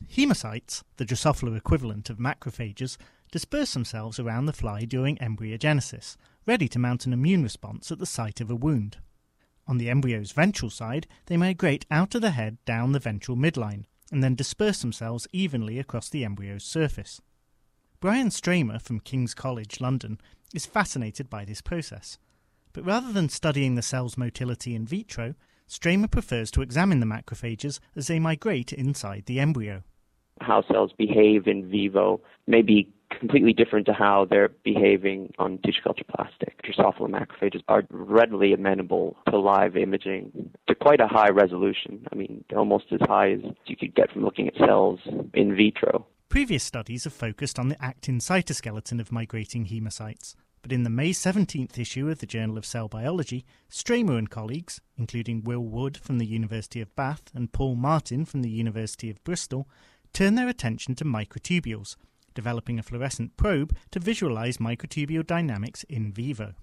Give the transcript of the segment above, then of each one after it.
Hemocytes, the Drosophila equivalent of macrophages, disperse themselves around the fly during embryogenesis, ready to mount an immune response at the site of a wound. On the embryo's ventral side, they migrate out of the head down the ventral midline, and then disperse themselves evenly across the embryo's surface. Brian Stramer from King's College, London, is fascinated by this process. But rather than studying the cell's motility in vitro, Stramer prefers to examine the macrophages as they migrate inside the embryo. How cells behave in vivo may be completely different to how they're behaving on tissue culture plastic. Drosophila macrophages are readily amenable to live imaging to quite a high resolution. I mean, almost as high as you could get from looking at cells in vitro. Previous studies have focused on the actin cytoskeleton of migrating hemocytes, but in the May 17th issue of the Journal of Cell Biology, Stramer and colleagues, including Will Wood from the University of Bath and Paul Martin from the University of Bristol, turn their attention to microtubules, developing a fluorescent probe to visualize microtubule dynamics in vivo.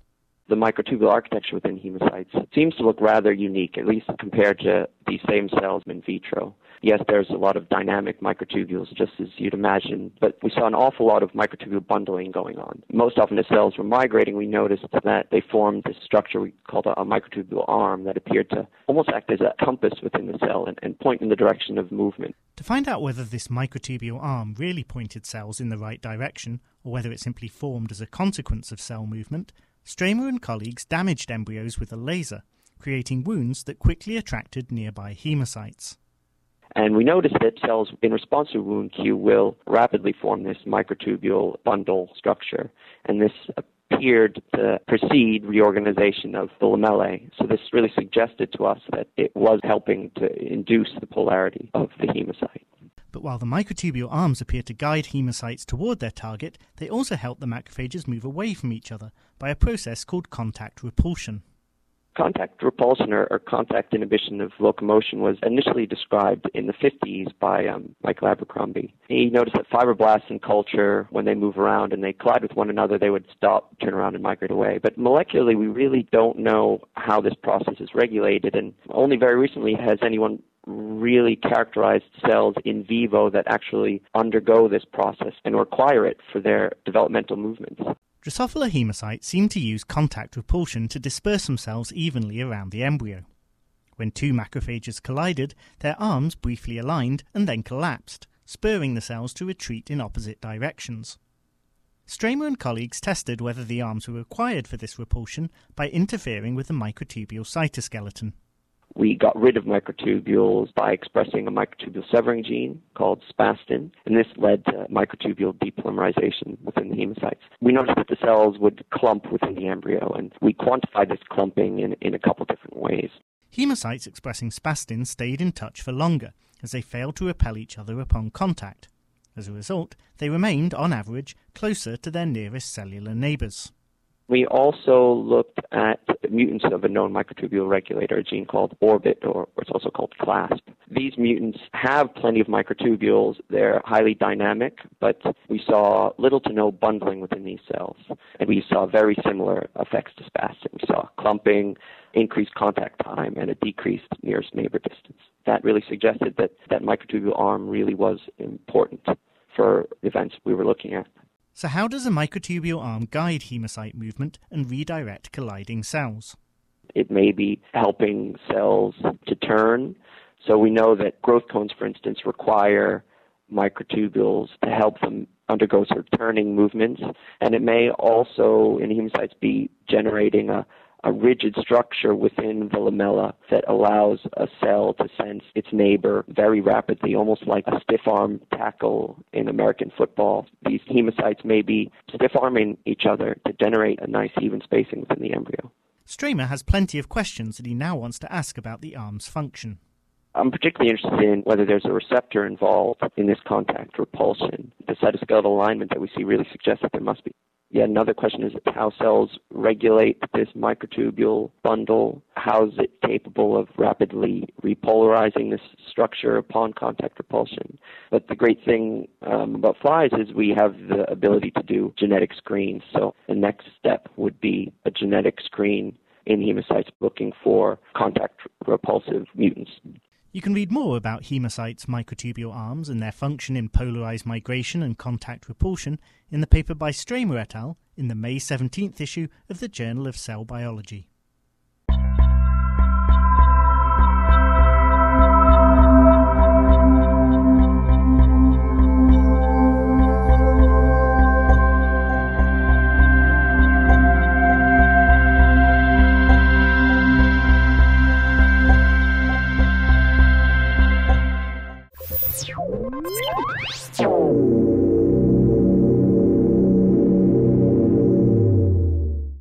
The microtubule architecture within hemocytes seems to look rather unique, at least compared to these same cells in vitro. Yes, there's a lot of dynamic microtubules, just as you'd imagine, but we saw an awful lot of microtubule bundling going on. Most often as cells were migrating, we noticed that they formed this structure we called a microtubule arm that appeared to almost act as a compass within the cell and point in the direction of movement. To find out whether this microtubule arm really pointed cells in the right direction, or whether it simply formed as a consequence of cell movement, Stramer and colleagues damaged embryos with a laser, creating wounds that quickly attracted nearby hemocytes. And we noticed that cells in response to wound cue will rapidly form this microtubule bundle structure, and this appeared to precede reorganization of the lamellae. So this really suggested to us that it was helping to induce the polarity of the hemocyte. But while the microtubule arms appear to guide hemocytes toward their target, they also help the macrophages move away from each other by a process called contact repulsion. Contact repulsion or contact inhibition of locomotion was initially described in the 50s by Michael Abercrombie. He noticed that fibroblasts in culture, when they move around and they collide with one another, they would stop, turn around, and migrate away. But molecularly, we really don't know how this process is regulated, and only very recently has anyone really characterized cells in vivo that actually undergo this process and require it for their developmental movements. Drosophila hemocytes seem to use contact repulsion to disperse themselves evenly around the embryo. When two macrophages collided, their arms briefly aligned and then collapsed, spurring the cells to retreat in opposite directions. Stramer and colleagues tested whether the arms were required for this repulsion by interfering with the microtubule cytoskeleton. We got rid of microtubules by expressing a microtubule severing gene called spastin, and this led to microtubule depolymerization within the hemocytes. We noticed that the cells would clump within the embryo, and we quantified this clumping in a couple different ways. Hemocytes expressing spastin stayed in touch for longer, as they failed to repel each other upon contact. As a result, they remained, on average, closer to their nearest cellular neighbours. We also looked at mutants of a known microtubule regulator, a gene called orbit, or it's also called clasp. These mutants have plenty of microtubules. They're highly dynamic, but we saw little to no bundling within these cells. And we saw very similar effects to spastin. We saw clumping, increased contact time, and a decreased nearest neighbor distance. That really suggested that that microtubule arm really was important for events we were looking at. So how does a microtubule arm guide hemocyte movement and redirect colliding cells? It may be helping cells to turn. So we know that growth cones, for instance, require microtubules to help them undergo sort of turning movements. And it may also, in hemocytes, be generating a rigid structure within the lamella that allows a cell to sense its neighbor very rapidly, almost like a stiff-arm tackle in American football. These hemocytes may be stiff-arming each other to generate a nice even spacing within the embryo. Stramer has plenty of questions that he now wants to ask about the arm's function. I'm particularly interested in whether there's a receptor involved in this contact repulsion. The cytoskeletal alignment that we see really suggests that there must be. Yeah, another question is how cells regulate this microtubule bundle. How is it capable of rapidly repolarizing this structure upon contact repulsion? But the great thing about flies is we have the ability to do genetic screens. So the next step would be a genetic screen in hemocytes looking for contact repulsive mutants. You can read more about hemocytes' microtubule arms and their function in polarized migration and contact repulsion in the paper by Stramer et al. In the May 17th issue of the Journal of Cell Biology.